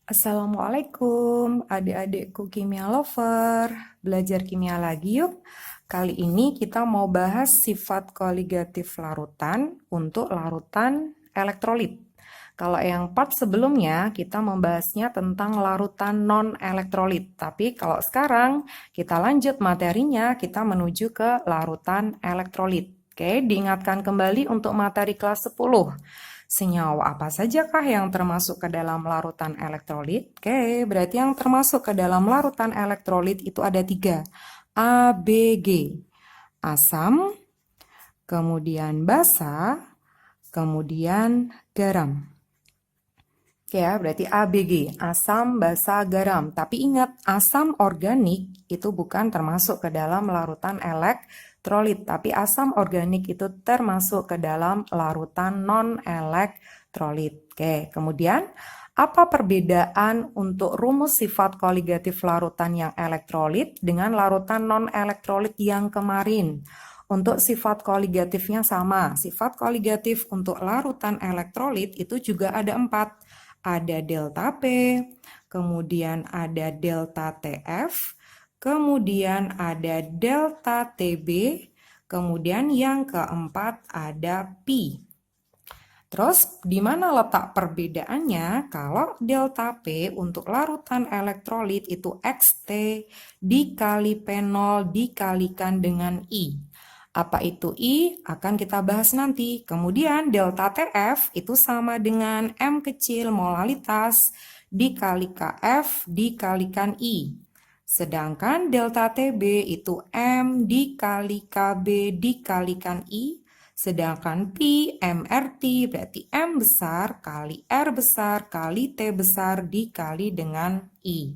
Assalamualaikum adik-adikku kimia lover, belajar kimia lagi yuk. Kali ini kita mau bahas sifat koligatif larutan untuk larutan elektrolit. Kalau yang part sebelumnya kita membahasnya tentang larutan non-elektrolit. Tapi kalau sekarang kita lanjut materinya, kita menuju ke larutan elektrolit. Oke, diingatkan kembali untuk materi kelas 10. Senyawa apa sajakah yang termasuk ke dalam larutan elektrolit? Oke, berarti yang termasuk ke dalam larutan elektrolit itu ada 3. A, B, G. Asam, kemudian basa, kemudian garam. Oke ya, berarti A, B, G. Asam, basa, garam. Tapi ingat, asam organik itu bukan termasuk ke dalam larutan elektrolit. Tapi asam organik itu termasuk ke dalam larutan non-elektrolit. Oke, kemudian apa perbedaan untuk rumus sifat koligatif larutan yang elektrolit dengan larutan non-elektrolit yang kemarin? Untuk sifat koligatifnya sama. Sifat koligatif untuk larutan elektrolit itu juga ada 4. Ada delta P, kemudian ada delta TF, kemudian ada delta TB, kemudian yang keempat ada pi. Terus, di mana letak perbedaannya? Kalau delta P untuk larutan elektrolit itu XT dikali P0 dikalikan dengan I. Apa itu I? Akan kita bahas nanti. Kemudian delta TF itu sama dengan M kecil molalitas dikali KF dikalikan I. Sedangkan delta TB itu M dikali KB dikalikan I. Sedangkan pi MRT berarti M besar kali R besar kali T besar dikali dengan I.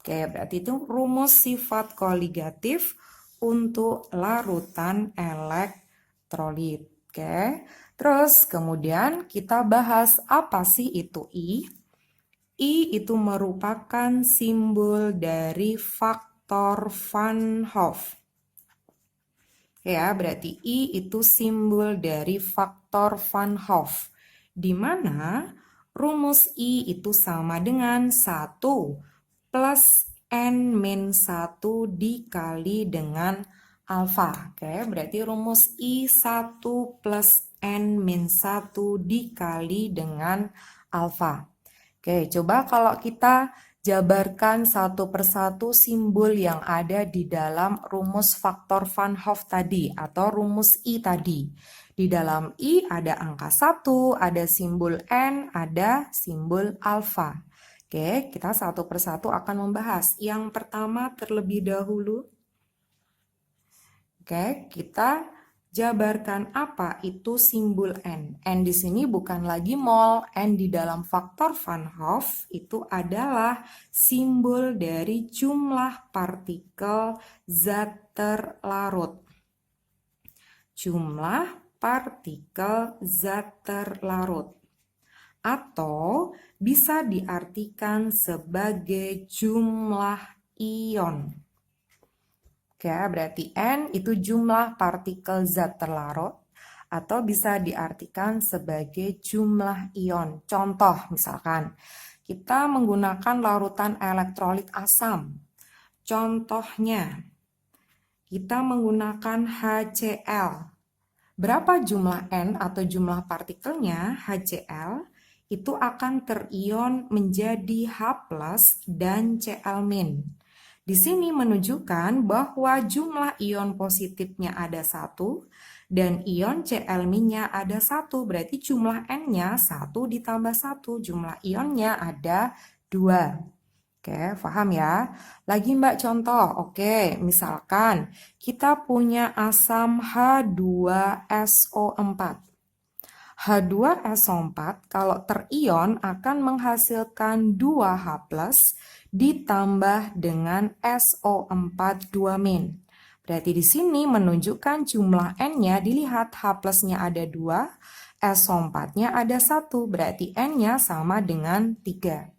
Oke, berarti itu rumus sifat koligatif untuk larutan elektrolit. Oke, terus kemudian kita bahas apa sih itu I. I itu merupakan simbol dari faktor Van Hoff. Ya, berarti I itu simbol dari faktor Van Hoff, di mana rumus I itu sama dengan 1 plus N-1 dikali dengan alfa. Oke, berarti rumus I 1 plus N-1 dikali dengan alfa. Oke, coba kalau kita jabarkan satu persatu simbol yang ada di dalam rumus faktor Van Hoff tadi atau rumus I tadi. Di dalam I ada angka 1, ada simbol N, ada simbol alfa. Oke, kita satu persatu akan membahas. Yang pertama terlebih dahulu. Oke, kita jabarkan apa itu simbol N. N di sini bukan lagi mol, N di dalam faktor Van Hoff itu adalah simbol dari jumlah partikel zat terlarut. Jumlah partikel zat terlarut. Atau bisa diartikan sebagai jumlah ion. Oke, berarti N itu jumlah partikel zat terlarut atau bisa diartikan sebagai jumlah ion. Contoh misalkan, kita menggunakan larutan elektrolit asam. Contohnya, kita menggunakan HCl. Berapa jumlah N atau jumlah partikelnya? HCl itu akan terion menjadi H+ dan Cl-. Di sini menunjukkan bahwa jumlah ion positifnya ada 1 dan ion Cl-nya ada 1. Berarti jumlah N-nya 1 ditambah 1. Jumlah ionnya ada 2. Oke, paham ya? Lagi Mbak contoh. Oke, misalkan kita punya asam H2SO4. H2SO4 kalau terion akan menghasilkan 2H+ ditambah dengan SO4 2-. Berarti di sini menunjukkan jumlah N-nya dilihat H+-nya ada 2, SO4-nya ada 1, berarti N-nya sama dengan 3.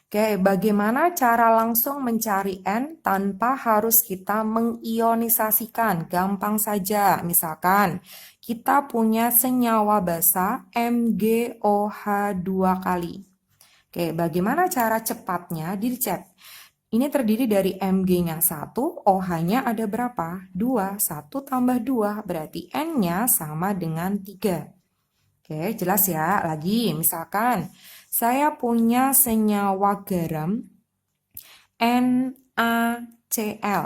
Oke, bagaimana cara langsung mencari N tanpa harus kita mengionisasikan? Gampang saja, misalkan kita punya senyawa basa MgOH2 kali. Oke, bagaimana cara cepatnya dicek? Ini terdiri dari Mg-nya 1, OH-nya ada berapa? 2, 1 tambah 2, berarti N-nya sama dengan 3. Oke, jelas ya. Lagi, misalkan saya punya senyawa garam NaCl.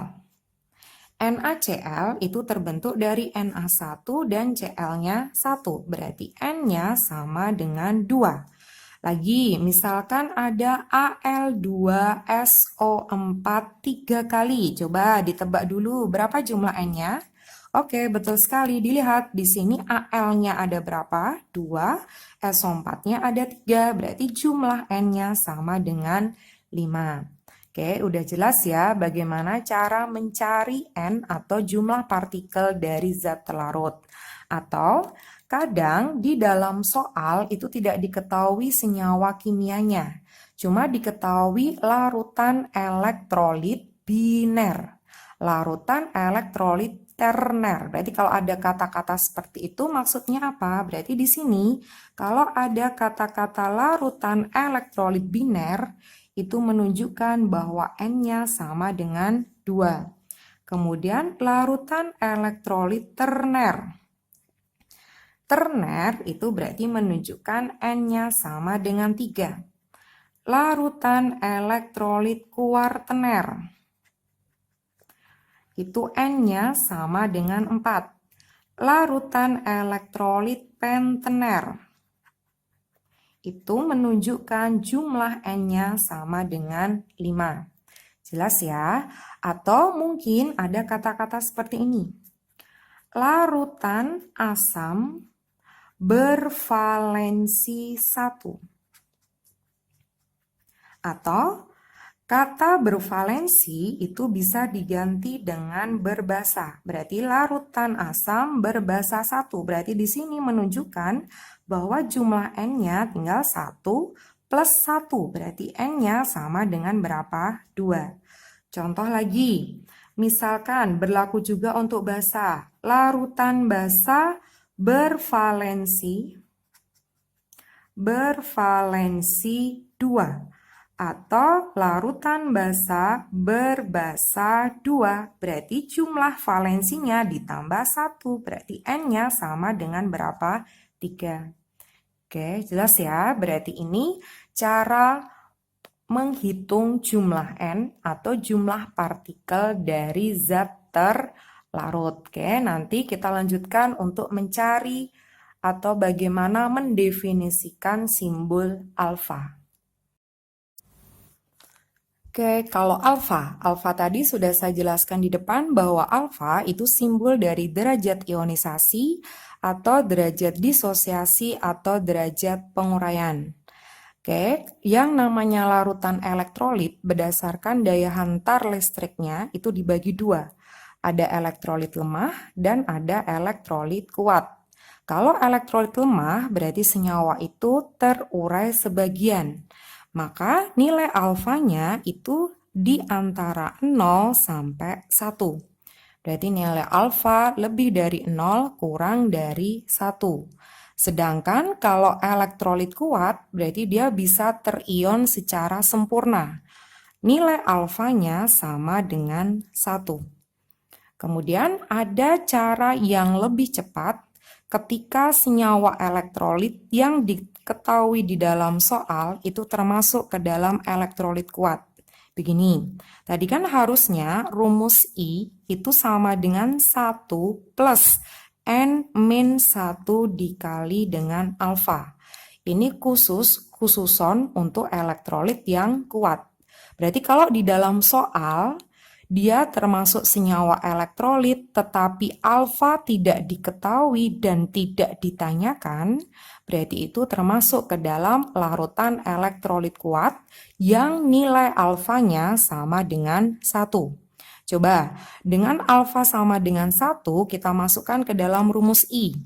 NaCl itu terbentuk dari Na1 dan Cl-nya 1, berarti N-nya sama dengan 2. Lagi, misalkan ada Al2SO4 3 kali. Coba ditebak dulu berapa jumlah N-nya? Oke, betul sekali. Dilihat di sini Al-nya ada berapa? 2, SO4-nya ada 3. Berarti jumlah N-nya sama dengan 5. Oke, udah jelas ya bagaimana cara mencari N atau jumlah partikel dari zat larut. Atau kadang di dalam soal itu tidak diketahui senyawa kimianya, cuma diketahui larutan elektrolit biner, larutan elektrolit terner. Berarti kalau ada kata-kata seperti itu maksudnya apa? Berarti di sini kalau ada kata-kata larutan elektrolit biner itu menunjukkan bahwa N-nya sama dengan 2. Kemudian larutan elektrolit terner. Terner itu berarti menunjukkan N-nya sama dengan 3. Larutan elektrolit kuartener. Itu N-nya sama dengan 4. Larutan elektrolit pentener. Itu menunjukkan jumlah N-nya sama dengan 5. Jelas ya? Atau mungkin ada kata-kata seperti ini. Larutan asam bervalensi 1. Atau kata bervalensi itu bisa diganti dengan berbasa. Berarti larutan asam berbasa 1. Berarti di sini menunjukkan bahwa jumlah N-nya tinggal 1 plus 1. Berarti N-nya sama dengan berapa? 2. Contoh lagi. Misalkan berlaku juga untuk basa. Larutan basa bervalensi 2. Atau larutan basa berbasa 2. Berarti jumlah valensinya ditambah 1. Berarti N-nya sama dengan berapa? 3. Oke, jelas ya. Berarti ini cara menghitung jumlah N atau jumlah partikel dari zat terlarut. Oke, nanti kita lanjutkan untuk mencari atau bagaimana mendefinisikan simbol alfa. Oke, kalau alfa tadi sudah saya jelaskan di depan bahwa alfa itu simbol dari derajat ionisasi atau derajat disosiasi atau derajat penguraian. Oke, yang namanya larutan elektrolit berdasarkan daya hantar listriknya itu dibagi 2. Ada elektrolit lemah dan ada elektrolit kuat. Kalau elektrolit lemah berarti senyawa itu terurai sebagian. Maka nilai alfanya itu di antara 0 sampai 1. Berarti nilai alfa lebih dari 0 kurang dari 1. Sedangkan kalau elektrolit kuat berarti dia bisa terion secara sempurna. Nilai alfanya sama dengan 1. Kemudian ada cara yang lebih cepat ketika senyawa elektrolit yang diketahui di dalam soal itu termasuk ke dalam elektrolit kuat. Begini, tadi kan harusnya rumus I itu sama dengan 1 plus N-1 dikali dengan alfa. Ini khususon untuk elektrolit yang kuat. Berarti kalau di dalam soal dia termasuk senyawa elektrolit, tetapi alfa tidak diketahui dan tidak ditanyakan, berarti itu termasuk ke dalam larutan elektrolit kuat yang nilai alfanya sama dengan 1. Coba, dengan alfa sama dengan 1, kita masukkan ke dalam rumus I.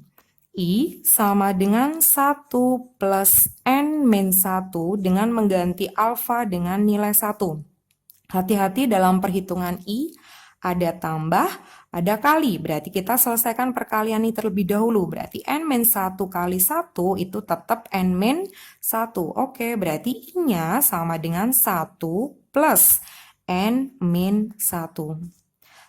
I sama dengan 1 plus N-1 dengan mengganti alfa dengan nilai 1. Hati-hati dalam perhitungan I, Ada tambah, ada kali. Berarti kita selesaikan perkalian ini terlebih dahulu. Berarti N-1 kali 1 itu tetap N-1. Oke, berarti I-nya sama dengan 1 plus N-1.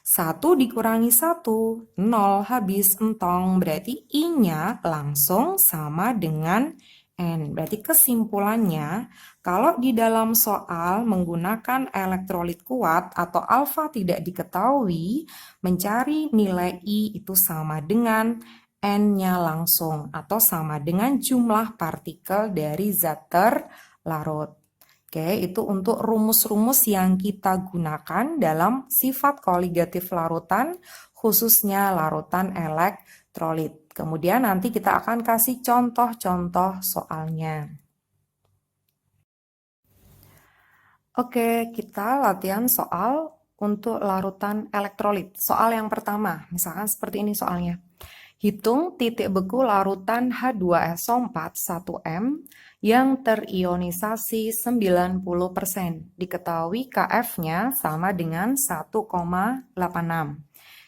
1 dikurangi 1, 0, habis entong. Berarti I-nya langsung sama dengan N. Berarti kesimpulannya, kalau di dalam soal menggunakan elektrolit kuat atau alfa tidak diketahui, mencari nilai I itu sama dengan N-nya langsung atau sama dengan jumlah partikel dari zat terlarut. Oke, itu untuk rumus-rumus yang kita gunakan dalam sifat koligatif larutan, khususnya larutan elektrolit. Kemudian nanti kita akan kasih contoh-contoh soalnya. Oke, kita latihan soal untuk larutan elektrolit. Soal yang pertama, misalkan seperti ini soalnya. Hitung titik beku larutan H2SO4 1M yang terionisasi 90%. Diketahui KF-nya sama dengan 1,86.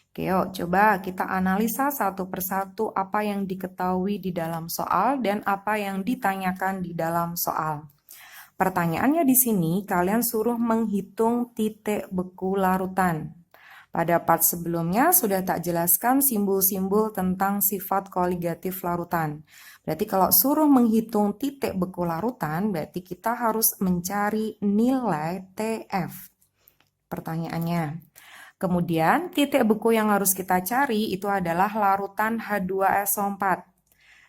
Oke, yuk coba kita analisa satu persatu apa yang diketahui di dalam soal dan apa yang ditanyakan di dalam soal. Pertanyaannya di sini, kalian suruh menghitung titik beku larutan. Pada part sebelumnya sudah tak jelaskan simbol-simbol tentang sifat koligatif larutan. Berarti kalau suruh menghitung titik beku larutan, berarti kita harus mencari nilai TF. Pertanyaannya. Kemudian titik beku yang harus kita cari itu adalah larutan H2SO4.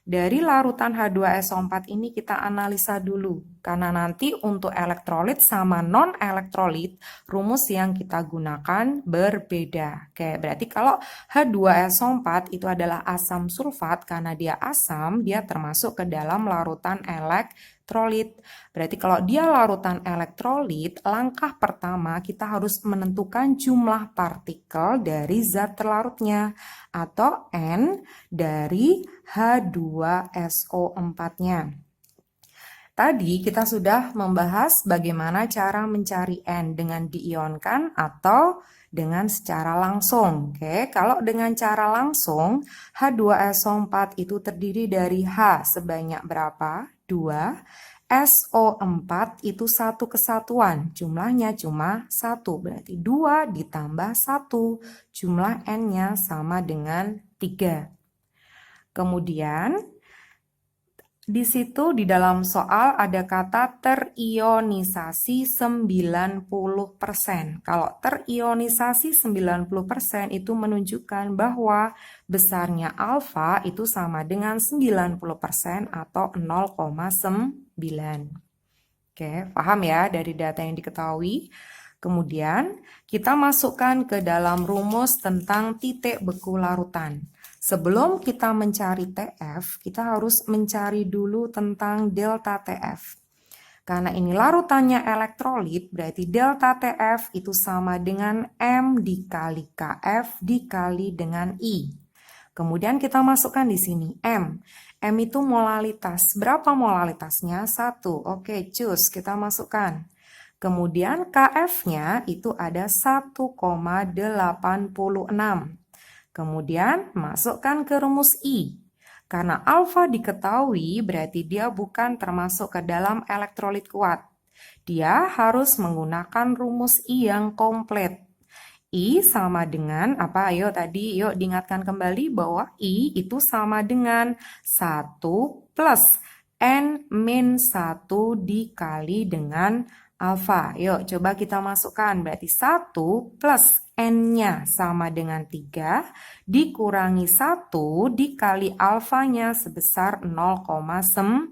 Dari larutan H2SO4 ini kita analisa dulu. Karena nanti untuk elektrolit sama non-elektrolit, rumus yang kita gunakan berbeda. Oke, berarti kalau H2SO4 itu adalah asam sulfat, karena dia asam, dia termasuk ke dalam larutan elektrolit. Berarti kalau dia larutan elektrolit, langkah pertama kita harus menentukan jumlah partikel dari zat terlarutnya, atau N dari H2SO4-nya. Tadi kita sudah membahas bagaimana cara mencari N dengan diionkan atau dengan secara langsung. Oke, kalau dengan cara langsung, H2SO4 itu terdiri dari H sebanyak berapa? 2. SO4 itu satu kesatuan, jumlahnya cuma 1, berarti 2 ditambah 1, jumlah N-nya sama dengan 3. Kemudian, di situ di dalam soal ada kata terionisasi 90%. Kalau terionisasi 90% itu menunjukkan bahwa besarnya alfa itu sama dengan 90% atau 0,9. Oke, paham ya dari data yang diketahui? Kemudian kita masukkan ke dalam rumus tentang titik beku larutan. Sebelum kita mencari TF, kita harus mencari dulu tentang delta TF. Karena ini larutannya elektrolit, berarti delta TF itu sama dengan M dikali KF dikali dengan I. Kemudian kita masukkan di sini M. M itu molalitas. Berapa molalitasnya? 1. Oke, cus, kita masukkan. Kemudian KF-nya itu ada 1,86. Kemudian masukkan ke rumus I. Karena alfa diketahui berarti dia bukan termasuk ke dalam elektrolit kuat. Dia harus menggunakan rumus I yang komplit. I sama dengan apa? Ayo tadi yuk diingatkan kembali bahwa I itu sama dengan 1 plus N-1 dikali dengan alfa. Yuk coba kita masukkan. Berarti 1 plus N-nya sama dengan 3 dikurangi 1 dikali alfanya sebesar 0,9.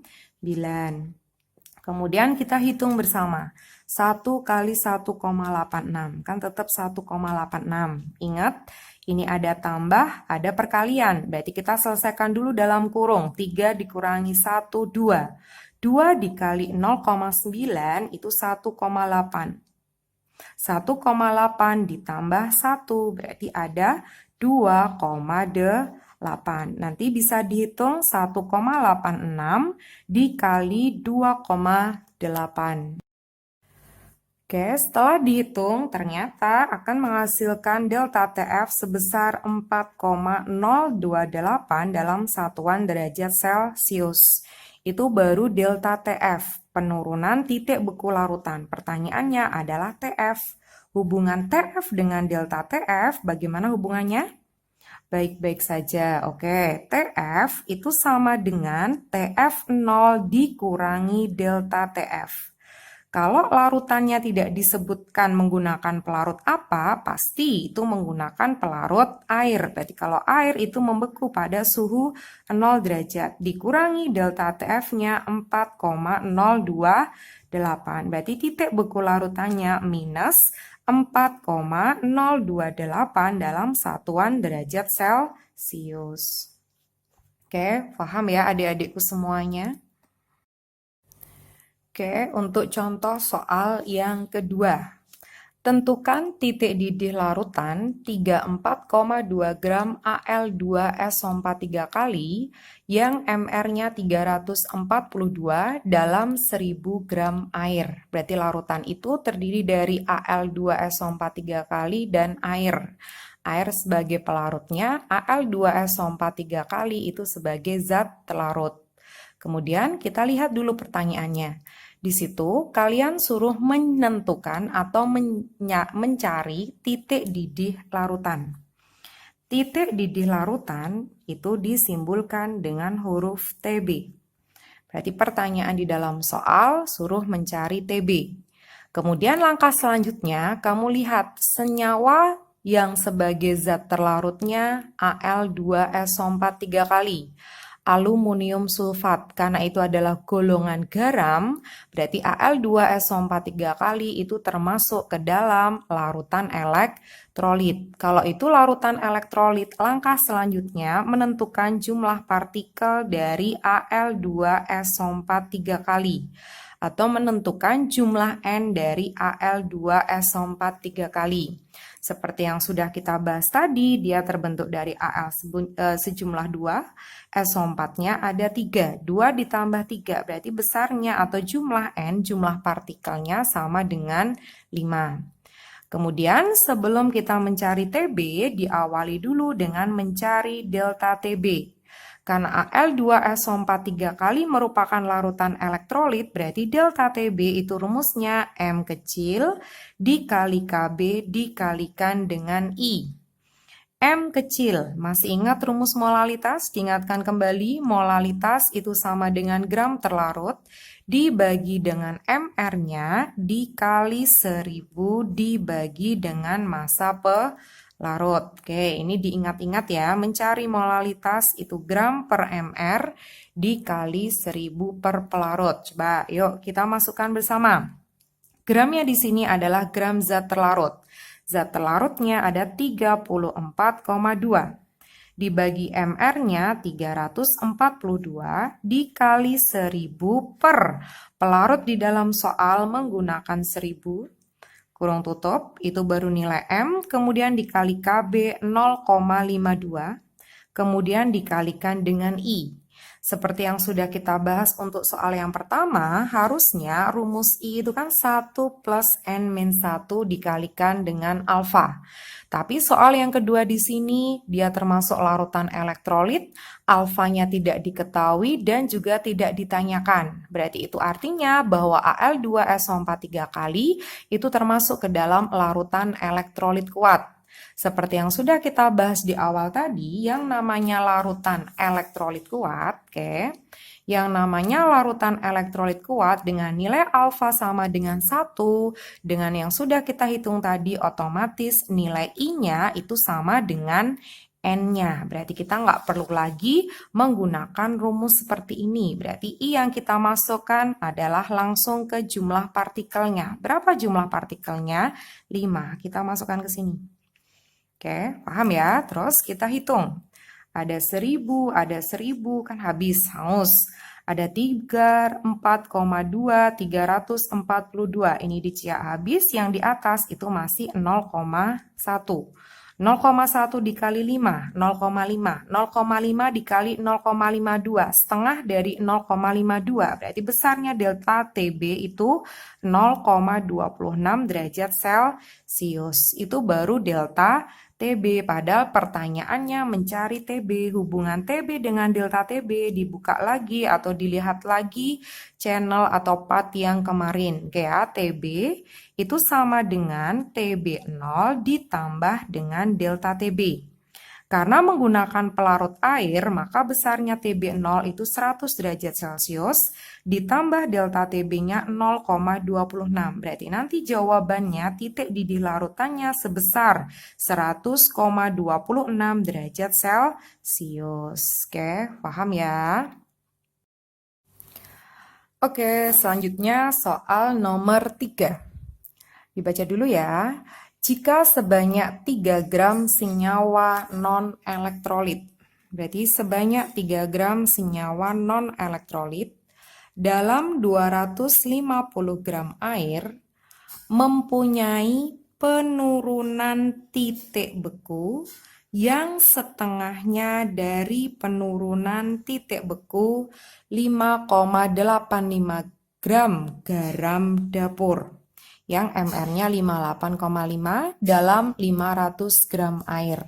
Kemudian kita hitung bersama. 1 kali 1,86. Kan tetap 1,86. Ingat, ini ada tambah, ada perkalian. Berarti kita selesaikan dulu dalam kurung. 3 dikurangi 1, 2. 2 dikali 0,9 itu 1,8. 1,8 ditambah 1 berarti ada 2,8. Nanti bisa dihitung 1,86 dikali 2,8. Oke, setelah dihitung, ternyata akan menghasilkan delta TF sebesar 4,028 dalam satuan derajat Celcius. Itu baru delta TF, penurunan titik beku larutan. Pertanyaannya adalah TF. Hubungan TF dengan delta TF, bagaimana hubungannya? Baik-baik saja. Oke, TF itu sama dengan TF0 dikurangi delta TF. Kalau larutannya tidak disebutkan menggunakan pelarut apa, pasti itu menggunakan pelarut air. Berarti kalau air itu membeku pada suhu 0 derajat. Dikurangi delta TF-nya 4,028. Berarti titik beku larutannya minus 4,028 dalam satuan derajat Celcius. Oke, paham ya adik-adikku semuanya? Oke, untuk contoh soal yang kedua. Tentukan titik didih larutan 34,2 gram Al2SO4 3 kali yang MR-nya 342 dalam 1000 gram air. Berarti larutan itu terdiri dari Al2SO4 3 kali dan air. Air sebagai pelarutnya, Al2SO4 3 kali itu sebagai zat larut. Kemudian kita lihat dulu pertanyaannya. Di situ kalian suruh menentukan atau mencari titik didih larutan. Titik didih larutan itu disimbolkan dengan huruf TB. Berarti pertanyaan di dalam soal suruh mencari TB. Kemudian langkah selanjutnya kamu lihat senyawa yang sebagai zat terlarutnya Al2SO4 3 kali. Aluminium sulfat, karena itu adalah golongan garam, berarti Al2SO4 3 kali itu termasuk ke dalam larutan elektrolit. Kalau itu larutan elektrolit, langkah selanjutnya menentukan jumlah partikel dari Al2SO4 3 kali. Atau menentukan jumlah N dari Al2SO4 3 kali. Seperti yang sudah kita bahas tadi, dia terbentuk dari Al sejumlah 2, SO4-nya ada 3. 2 ditambah 3, berarti besarnya atau jumlah N, jumlah partikelnya sama dengan 5. Kemudian sebelum kita mencari TB, diawali dulu dengan mencari delta TB. Karena Al2SO4 3 kali merupakan larutan elektrolit, berarti delta TB itu rumusnya M kecil dikali KB dikalikan dengan I. M kecil, masih ingat rumus molalitas? Diingatkan kembali, molalitas itu sama dengan gram terlarut dibagi dengan MR-nya dikali 1000 dibagi dengan massa pelarut. Oke, ini diingat-ingat ya, mencari molalitas itu gram per MR dikali 1000 per pelarut. Coba, yuk kita masukkan bersama. Gramnya di sini adalah gram zat terlarut. Zat terlarutnya ada 34,2. Dibagi MR-nya 342 dikali 1000 per. Pelarut di dalam soal menggunakan 1000. Kurung tutup, itu baru nilai M. Kemudian dikali KB 0,52. Kemudian dikalikan dengan I. Seperti yang sudah kita bahas untuk soal yang pertama, harusnya rumus I itu kan 1 plus N-1 dikalikan dengan alfa. Tapi soal yang kedua di sini, dia termasuk larutan elektrolit, alfanya tidak diketahui dan juga tidak ditanyakan. Berarti itu artinya bahwa Al2SO4 3 kali itu termasuk ke dalam larutan elektrolit kuat. Seperti yang sudah kita bahas di awal tadi, yang namanya larutan elektrolit kuat, yang namanya larutan elektrolit kuat dengan nilai alfa sama dengan 1, dengan yang sudah kita hitung tadi, otomatis nilai I-nya itu sama dengan N-nya. Berarti kita nggak perlu lagi menggunakan rumus seperti ini. Berarti I yang kita masukkan adalah langsung ke jumlah partikelnya. Berapa jumlah partikelnya? 5. Kita masukkan ke sini. Oke, paham ya? Terus kita hitung. Ada 1000, kan habis, hangus. Ada 3, 4,2, 342. Ini diciak habis, yang di atas itu masih 0,1. 0,1 dikali 5, 0,5. 0,5 dikali 0,52. Setengah dari 0,52. Berarti besarnya delta TB itu 0,26 derajat Celcius. Itu baru delta TB. Padahal pertanyaannya mencari TB. Hubungan TB dengan delta TB dibuka lagi atau dilihat lagi channel atau part yang kemarin. Oke ya, TB itu sama dengan TB0 ditambah dengan delta TB. Karena menggunakan pelarut air, maka besarnya TB0 itu 100 derajat Celcius, ditambah delta TB-nya 0,26. Berarti nanti jawabannya titik didih larutannya sebesar 100,26 derajat Celcius. Oke, paham ya? Oke, selanjutnya soal nomor 3. Dibaca dulu ya. Jika sebanyak 3 gram senyawa non-elektrolit, berarti sebanyak 3 gram senyawa non-elektrolit dalam 250 gram air mempunyai penurunan titik beku yang setengahnya dari penurunan titik beku 5,85 gram garam dapur yang MR-nya 58,5 dalam 500 gram air.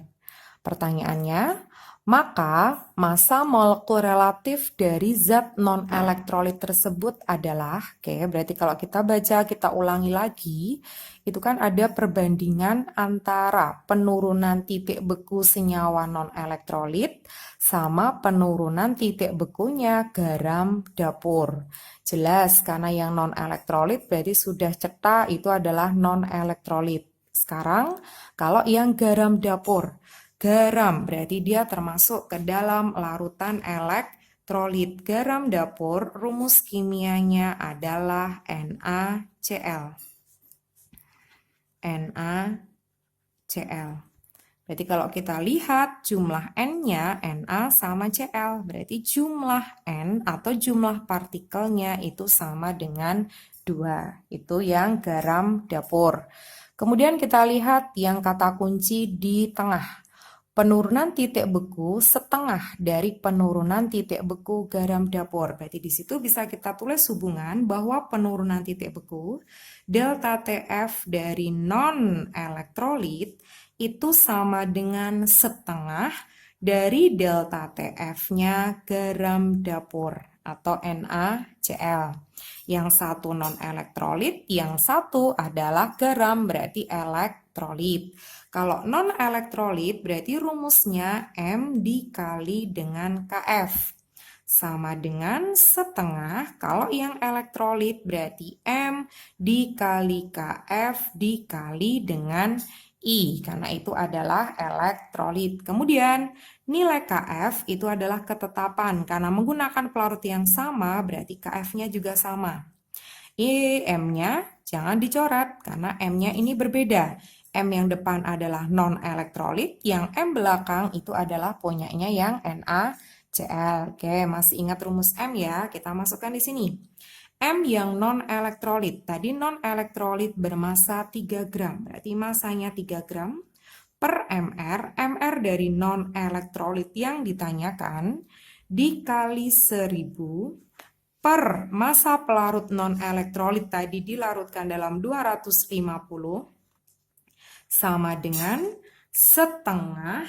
Pertanyaannya, maka massa molekul relatif dari zat non-elektrolit tersebut adalah, oke, berarti kalau kita baca, kita ulangi lagi, itu kan ada perbandingan antara penurunan titik beku senyawa non-elektrolit sama penurunan titik bekunya garam dapur. Jelas, karena yang non-elektrolit berarti sudah cetak itu adalah non-elektrolit. Sekarang, kalau yang garam dapur, garam berarti dia termasuk ke dalam larutan elektrolit. Garam dapur, rumus kimianya adalah NaCl. NaCl. Berarti kalau kita lihat jumlah N-nya, Na sama Cl. Berarti jumlah N atau jumlah partikelnya itu sama dengan 2. Itu yang garam dapur. Kemudian kita lihat yang kata kunci di tengah. Penurunan titik beku setengah dari penurunan titik beku garam dapur. Berarti di situ bisa kita tulis hubungan bahwa penurunan titik beku delta TF dari non-elektrolit itu sama dengan setengah dari delta TF-nya garam dapur atau NaCl. Yang satu non-elektrolit, yang satu adalah garam, berarti elektrolit. Kalau non-elektrolit berarti rumusnya M dikali dengan Kf. Sama dengan setengah, kalau yang elektrolit berarti M dikali Kf dikali dengan I, karena itu adalah elektrolit. Kemudian nilai Kf itu adalah ketetapan, karena menggunakan pelarut yang sama berarti Kf-nya juga sama. M-nya jangan dicoret, karena M-nya ini berbeda. M yang depan adalah non-elektrolit, yang M belakang itu adalah punyanya yang NaCl. Oke, masih ingat rumus M ya? Kita masukkan di sini. M yang non-elektrolit, tadi non-elektrolit bermassa 3 gram, berarti massanya 3 gram per MR, MR dari non-elektrolit yang ditanyakan dikali 1000 per massa pelarut non-elektrolit tadi dilarutkan dalam 250 sama dengan setengah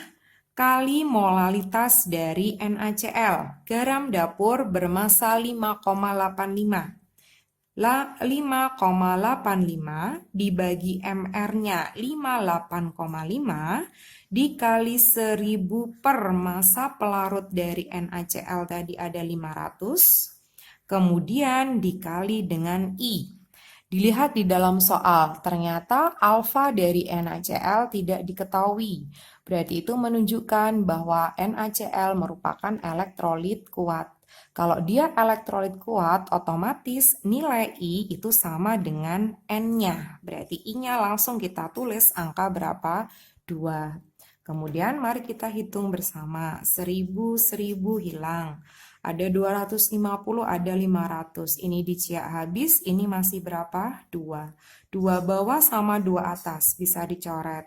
kali molalitas dari NaCl. Garam dapur bermassa 5,85. 5,85 dibagi MR-nya 58,5 dikali 1000 per massa pelarut dari NaCl tadi ada 500, kemudian dikali dengan I. Dilihat di dalam soal, ternyata alfa dari NaCl tidak diketahui. Berarti itu menunjukkan bahwa NaCl merupakan elektrolit kuat. Kalau dia elektrolit kuat, otomatis nilai I itu sama dengan N-nya. Berarti I-nya langsung kita tulis angka berapa? 2. Kemudian mari kita hitung bersama. 1000 hilang. Ada 250, ada 500. Ini diciak habis, ini masih berapa? 2. 2 bawah sama 2 atas, bisa dicoret.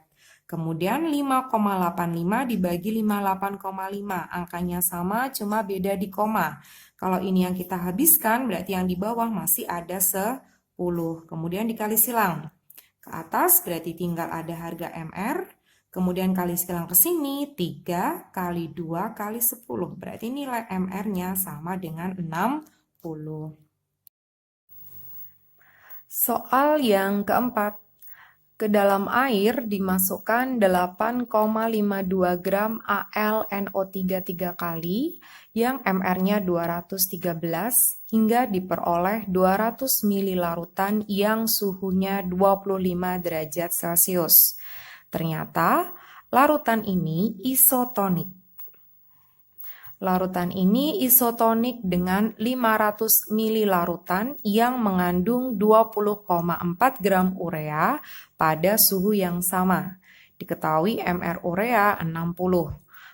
Kemudian 5,85 dibagi 58,5. Angkanya sama, cuma beda di koma. Kalau ini yang kita habiskan, berarti yang di bawah masih ada 10. Kemudian dikali silang. Ke atas berarti tinggal ada harga MR. Kemudian kali silang ke sini, 3 kali 2 kali 10. Berarti nilai MR-nya sama dengan 60. Soal yang keempat. Ke dalam air dimasukkan 8,52 gram AlNO3 3 kali yang MR-nya 213 hingga diperoleh 200 ml larutan yang suhunya 25 derajat Celcius. Ternyata larutan ini isotonik. Larutan ini isotonik dengan 500 ml larutan yang mengandung 20,4 gram urea pada suhu yang sama. Diketahui MR urea 60.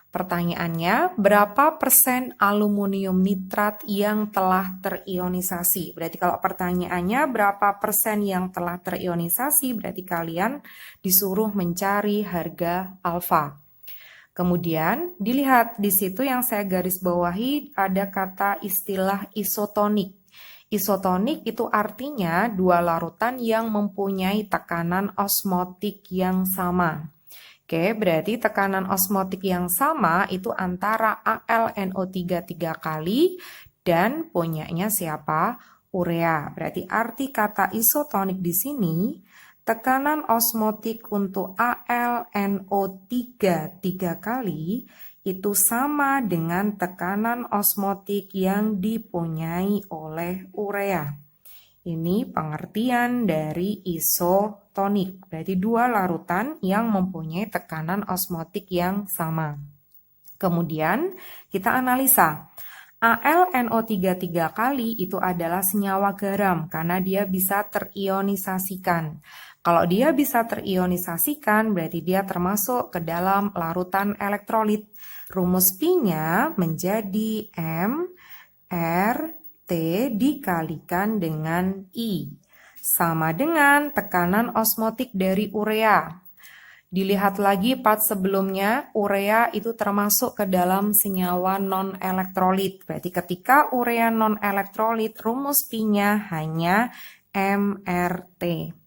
Pertanyaannya, berapa persen aluminium nitrat yang telah terionisasi? Berarti kalau pertanyaannya berapa persen yang telah terionisasi, berarti kalian disuruh mencari harga alfa. Kemudian dilihat di situ yang saya garis bawahi ada kata istilah isotonik. Isotonik itu artinya dua larutan yang mempunyai tekanan osmotik yang sama. Oke, berarti tekanan osmotik yang sama itu antara AlNO3 3 kali dan punyanya siapa? Urea. Berarti arti kata isotonik di sini tekanan osmotik untuk AlNO3 3 kali itu sama dengan tekanan osmotik yang dipunyai oleh urea. Ini pengertian dari isotonik. Berarti dua larutan yang mempunyai tekanan osmotik yang sama. Kemudian kita analisa. AlNO3 3 kali itu adalah senyawa garam karena dia bisa terionisasikan. Kalau dia bisa terionisasikan, berarti dia termasuk ke dalam larutan elektrolit. Rumus Pi-nya menjadi MRT dikalikan dengan I. Sama dengan tekanan osmotik dari urea. Dilihat lagi part sebelumnya, urea itu termasuk ke dalam senyawa non-elektrolit. Berarti ketika urea non-elektrolit, rumus Pi-nya hanya MRT.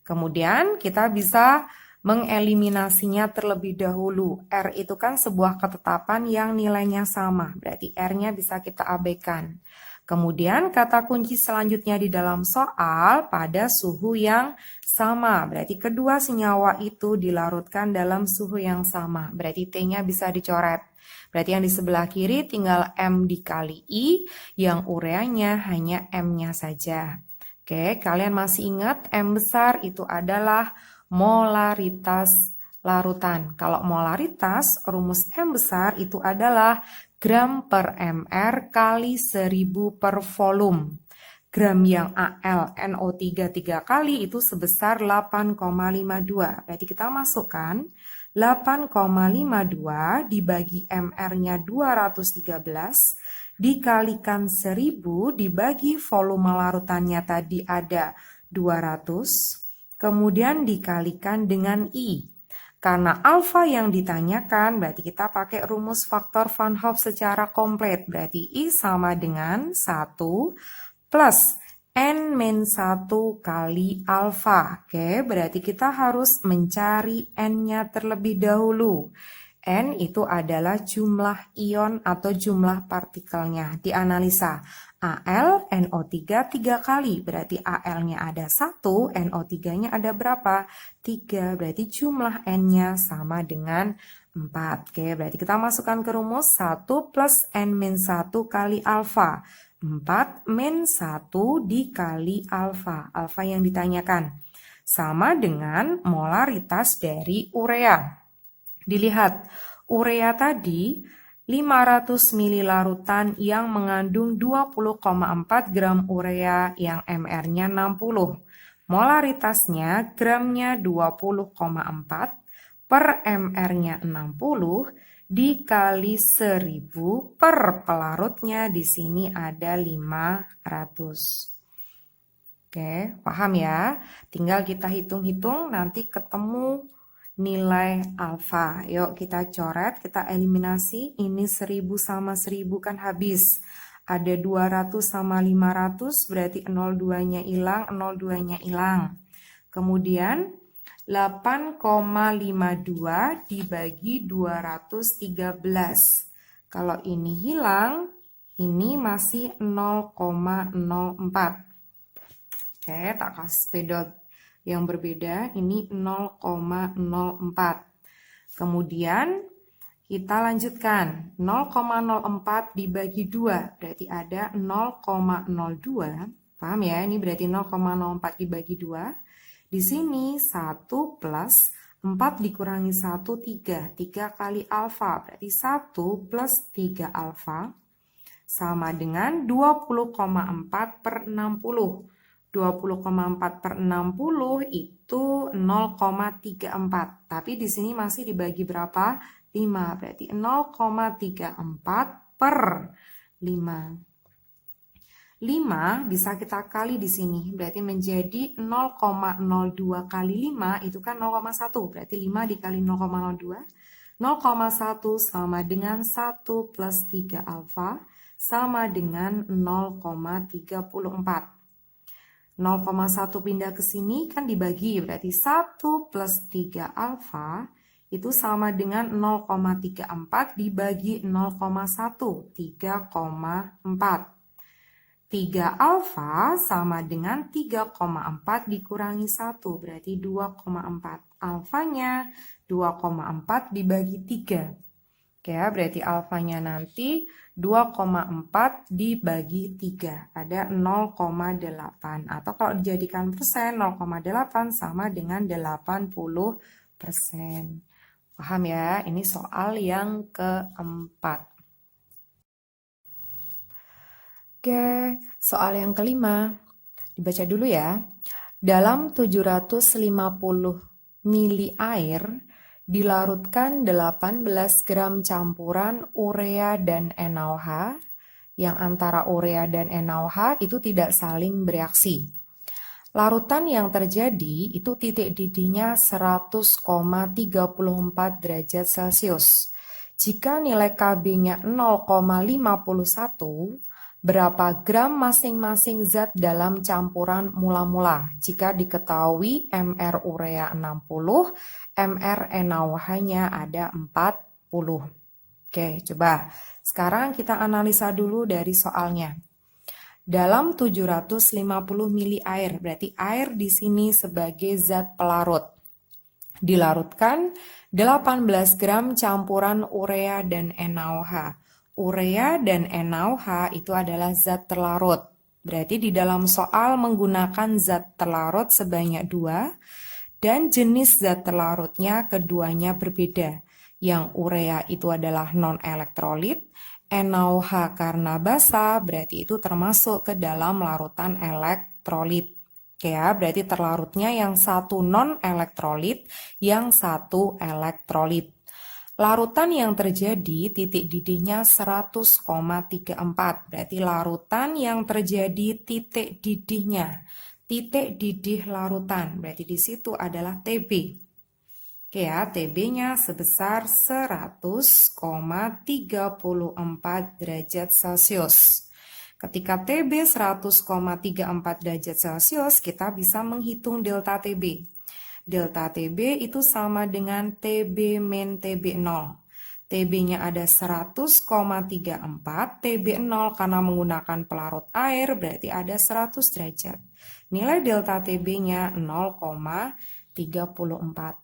Kemudian kita bisa mengeliminasinya terlebih dahulu. R itu kan sebuah ketetapan yang nilainya sama, berarti R-nya bisa kita abaikan. Kemudian kata kunci selanjutnya di dalam soal pada suhu yang sama, berarti kedua senyawa itu dilarutkan dalam suhu yang sama, berarti T-nya bisa dicoret. Berarti yang di sebelah kiri tinggal M dikali I, yang ureanya hanya M-nya saja. Oke, kalian masih ingat M besar itu adalah molaritas larutan. Kalau molaritas, rumus M besar itu adalah gram per mr kali 1000 per volume. Gram yang AlNO3 3 kali itu sebesar 8,52. Berarti kita masukkan 8,52 dibagi mr-nya 213 dikalikan 1000 dibagi volume larutannya tadi ada 200, kemudian dikalikan dengan I. Karena alfa yang ditanyakan, berarti kita pakai rumus faktor Van Hoff secara komplit. Berarti I sama dengan 1 plus N-1 kali alfa. Oke, berarti kita harus mencari N-nya terlebih dahulu. N itu adalah jumlah ion atau jumlah partikelnya. Dianalisa Al, NO3 3 kali. Berarti Al-nya ada 1, NO3-nya ada berapa? 3. Berarti jumlah N-nya sama dengan 4. Oke, berarti kita masukkan ke rumus 1 plus N-1 kali alfa. 4 min 1 dikali alfa. Alfa yang ditanyakan. Sama dengan molaritas dari urea. Dilihat, urea tadi 500 ml larutan yang mengandung 20,4 gram urea yang MR-nya 60. Molaritasnya gramnya 20,4 per MR-nya 60 dikali 1000 per pelarutnya di sini ada 500. Oke, paham ya? Tinggal kita hitung-hitung nanti ketemu nilai alfa. Yuk kita coret, kita eliminasi. Ini 1000 sama 1000 kan habis. Ada 200 sama 500, berarti 02-nya hilang, 02-nya hilang. Kemudian 8,52 dibagi 213. Kalau ini hilang, ini masih 0,04. Oke, tak kasih spedot yang berbeda. Ini 0,04. Kemudian kita lanjutkan. 0,04 dibagi 2. Berarti ada 0,02. Paham ya? Ini berarti 0,04 dibagi 2. Di sini 1 plus 4 dikurangi 1, 3. 3 kali alfa, berarti 1 plus 3 alfa sama dengan 20,4 per 60. 20,4 per 60 itu 0,34. Tapi di sini masih dibagi berapa? 5. Berarti 0,34 per 5. 5 bisa kita kali di sini, berarti menjadi 0,02 kali 5 itu kan 0,1, berarti 5 dikali 0,02, 0,1 sama dengan 1 plus 3 alfa sama dengan 0,34. 0,1 pindah ke sini kan dibagi, berarti 1 plus 3 alfa itu sama dengan 0,34 dibagi 0,1, 3,4. 3 alfa sama dengan 3,4 dikurangi 1, berarti 2,4. Alfanya 2,4 dibagi 3. Oke, berarti alfanya nanti 2,4 dibagi 3. Ada 0,8. Atau kalau dijadikan persen, 0,8 sama dengan 80%. Paham ya? Ini soal yang keempat. Oke, soal yang kelima. Dibaca dulu ya. Dalam 750 mili air dilarutkan 18 gram campuran urea dan NaOH yang antara urea dan NaOH itu tidak saling bereaksi. Larutan yang terjadi itu titik didihnya 100,34 derajat Celcius. Jika nilai Kb-nya 0,51, berapa gram masing-masing zat dalam campuran mula-mula? Jika diketahui Mr urea 60, Mr NaOH-nya ada 40. Oke, coba. Sekarang kita analisa dulu dari soalnya. Dalam 750 mili air, berarti air di sini sebagai zat pelarut. Dilarutkan 18 gram campuran urea dan NaOH. Urea dan NaOH itu adalah zat terlarut. Berarti di dalam soal menggunakan zat terlarut sebanyak 2 dan jenis zat terlarutnya keduanya berbeda. Yang urea itu adalah non-elektrolit, NaOH karena basa berarti itu termasuk ke dalam larutan elektrolit. Oke ya, berarti terlarutnya yang satu non-elektrolit, yang satu elektrolit. Larutan yang terjadi titik didihnya 100,34. Berarti larutan yang terjadi titik didihnya. Titik didih larutan. Berarti di situ adalah TB. Oke ya, TB-nya sebesar 100,34 derajat Celcius. Ketika TB 100,34 derajat Celcius, kita bisa menghitung delta TB. Delta TB itu sama dengan TB min TB0. TB-nya ada 100,34, TB0 karena menggunakan pelarut air berarti ada 100 derajat. Nilai delta TB-nya 0,34.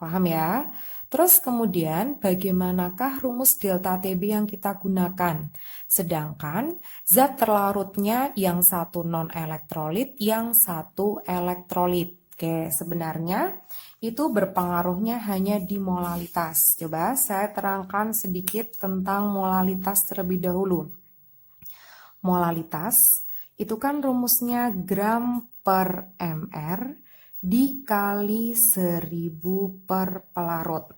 Paham ya? Terus kemudian bagaimanakah rumus delta TB yang kita gunakan? Sedangkan zat terlarutnya yang satu non-elektrolit, yang satu elektrolit. Oke, sebenarnya itu berpengaruhnya hanya di molalitas. Coba saya terangkan sedikit tentang molalitas terlebih dahulu. Molalitas itu kan rumusnya gram per mr dikali 1000 per pelarut.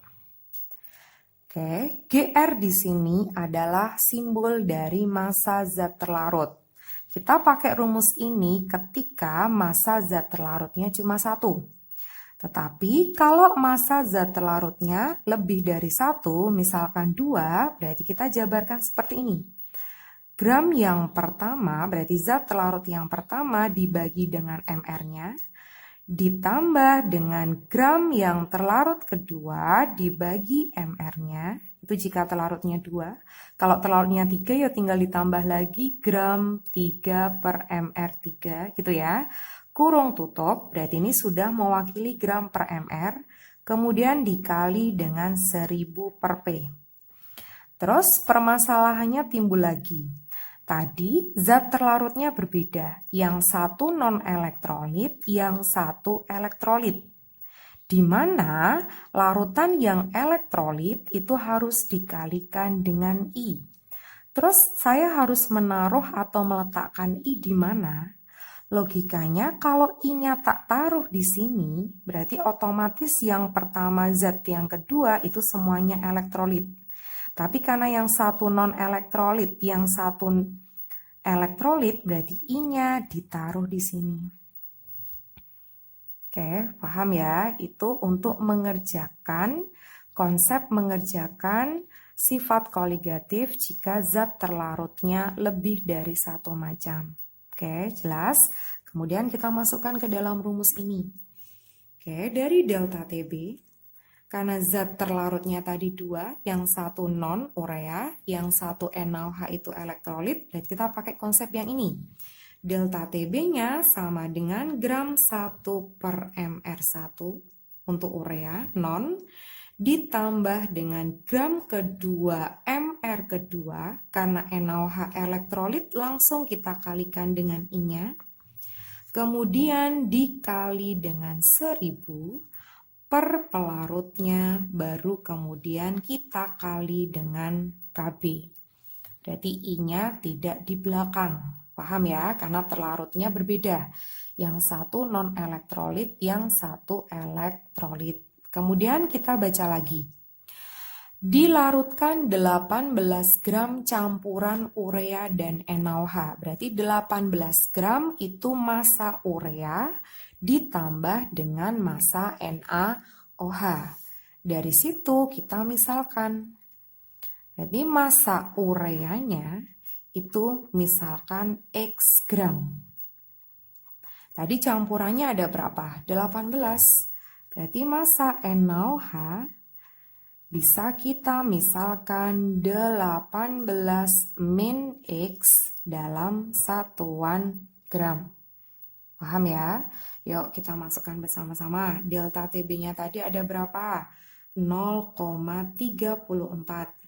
Oke, GR di sini adalah simbol dari massa zat terlarut. Kita pakai rumus ini ketika massa zat terlarutnya cuma 1. Tetapi kalau massa zat terlarutnya lebih dari 1, misalkan 2, berarti kita jabarkan seperti ini. Gram yang pertama, berarti zat terlarut yang pertama dibagi dengan mR-nya, ditambah dengan gram yang terlarut kedua dibagi mR-nya, itu jika terlarutnya 2. Kalau terlarutnya 3 ya tinggal ditambah lagi gram 3 per mR3 gitu ya. Kurung tutup, berarti ini sudah mewakili gram per mR, kemudian dikali dengan 1000 per P. Terus permasalahannya timbul lagi. Tadi zat terlarutnya berbeda, yang satu non-elektrolit, yang satu elektrolit. Di mana larutan yang elektrolit itu harus dikalikan dengan I. Terus saya harus menaruh atau meletakkan I di mana? Logikanya kalau I-nya tak taruh di sini, berarti otomatis yang pertama zat yang kedua itu semuanya elektrolit. Tapi karena yang satu non-elektrolit, yang satu elektrolit, berarti I-nya ditaruh di sini. Oke, paham ya? Itu untuk mengerjakan, konsep mengerjakan sifat koligatif jika zat terlarutnya lebih dari satu macam. Oke, jelas? Kemudian kita masukkan ke dalam rumus ini. Oke, dari delta TB, karena zat terlarutnya tadi 2, yang satu non-urea, yang satu NaOH itu elektrolit, berarti kita pakai konsep yang ini. Delta TB-nya sama dengan gram 1 per mR1 untuk urea, non, ditambah dengan gram kedua mR kedua, karena NaOH elektrolit langsung kita kalikan dengan I-nya, kemudian dikali dengan 1000 per pelarutnya, baru kemudian kita kali dengan Kb. Berarti I-nya tidak di belakang. Paham ya? Karena terlarutnya berbeda. Yang satu non-elektrolit, yang satu elektrolit. Kemudian kita baca lagi. Dilarutkan 18 gram campuran urea dan NaOH. Berarti 18 gram itu massa urea ditambah dengan massa NaOH. Dari situ kita misalkan. Berarti massa ureanya itu misalkan X gram. Tadi campurannya ada berapa? 18. Berarti massa NaOH bisa kita misalkan 18 min X dalam satuan gram. Paham ya? Yuk kita masukkan bersama-sama. Delta TB-nya tadi ada berapa? 0,34.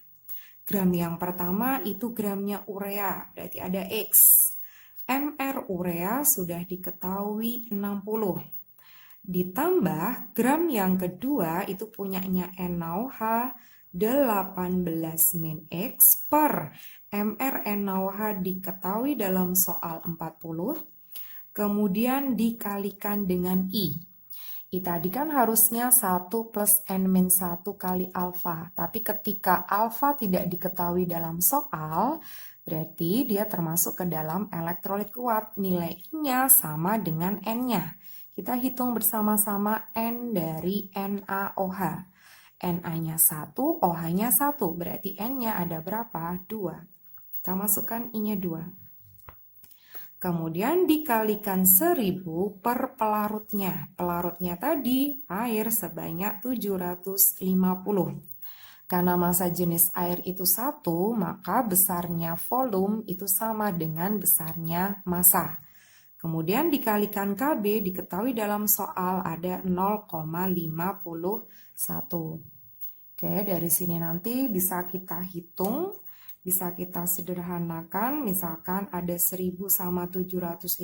Gram yang pertama itu gramnya urea, berarti ada X. MR urea sudah diketahui 60. Ditambah gram yang kedua itu punyanya NaOH 18 min X per MR NaOH diketahui dalam soal 40. Kemudian dikalikan dengan I. I tadi kan harusnya 1 plus N-1 kali alfa. Tapi ketika alfa tidak diketahui dalam soal, berarti dia termasuk ke dalam elektrolit kuat. Nilai I-nya sama dengan N-nya. Kita hitung bersama-sama N dari NaOH. Na-nya 1, OH-nya 1. Berarti N-nya ada berapa? 2. Kita masukkan I-nya 2. Kemudian dikalikan 1000 per pelarutnya. Pelarutnya tadi air sebanyak 750. Karena massa jenis air itu 1, maka besarnya volume itu sama dengan besarnya massa. Kemudian dikalikan Kb, diketahui dalam soal ada 0,51. Oke, dari sini nanti bisa kita hitung. Bisa kita sederhanakan, misalkan ada 1000 sama 750,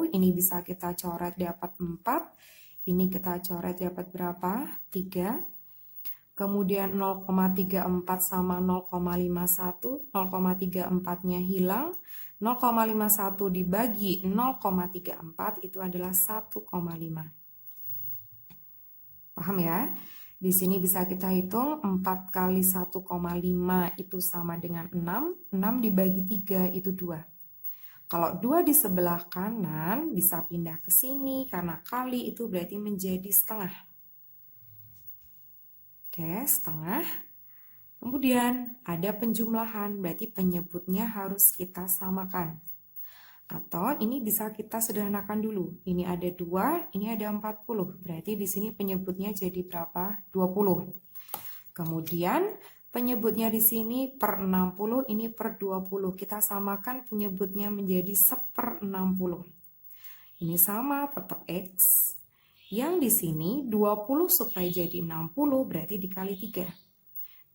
ini bisa kita coret dapat 4, ini kita coret dapat berapa? 3. Kemudian 0,34 sama 0,51, 0,34-nya hilang, 0,51 dibagi 0,34 itu adalah 1,5. Paham ya? Di sini bisa kita hitung 4 kali 1,5 itu sama dengan 6. 6 dibagi 3 itu 2. Kalau 2 di sebelah kanan bisa pindah ke sini karena kali itu berarti menjadi setengah. Oke, setengah. Kemudian ada penjumlahan, berarti penyebutnya harus kita samakan. Atau ini bisa kita sederhanakan dulu. Ini ada 2, ini ada 40. Berarti di sini penyebutnya jadi berapa? 20. Kemudian penyebutnya di sini per 60, ini per 20. Kita samakan penyebutnya menjadi 1/60. Ini sama, tetap X. Yang di sini 20 supaya jadi 60 berarti dikali 3.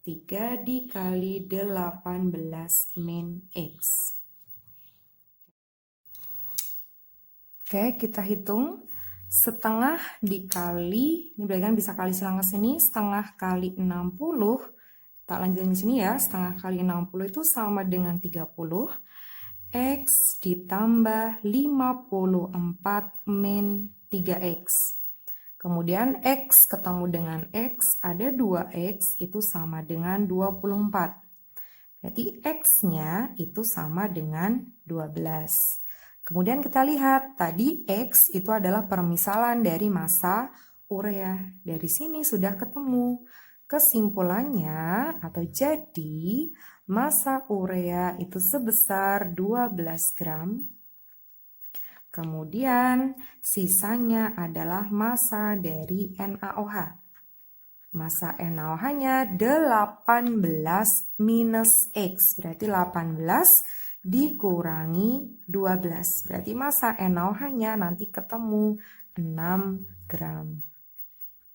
3 dikali 18 min X. Oke, kita hitung. Setengah dikali, ini berarti kan bisa kali silang ke sini, setengah kali 60. Tak lanjutin di sini ya, setengah kali 60 itu sama dengan 30. X ditambah 54 min 3X. Kemudian X ketemu dengan X, ada 2X itu sama dengan 24. Berarti X-nya itu sama dengan 12. Kemudian kita lihat, tadi X itu adalah permisalan dari massa urea. Dari sini sudah ketemu. Kesimpulannya atau jadi massa urea itu sebesar 12 gram. Kemudian sisanya adalah massa dari NaOH. Massa NaOH-nya 18 minus X. Berarti 18 dikurangi 12. Berarti massa NaOH-nya nanti ketemu 6 gram.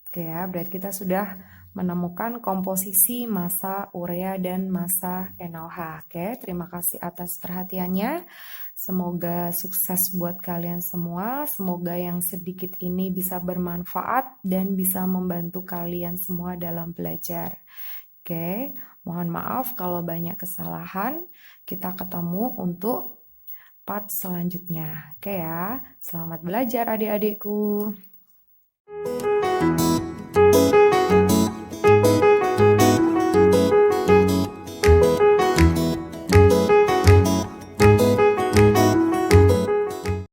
Oke ya, berarti kita sudah menemukan komposisi massa urea dan massa NaOH. Oke, terima kasih atas perhatiannya. Semoga sukses buat kalian semua. Semoga yang sedikit ini bisa bermanfaat dan bisa membantu kalian semua dalam belajar. Oke, mohon maaf kalau banyak kesalahan. Kita ketemu untuk part selanjutnya. Oke ya, selamat belajar adik-adikku.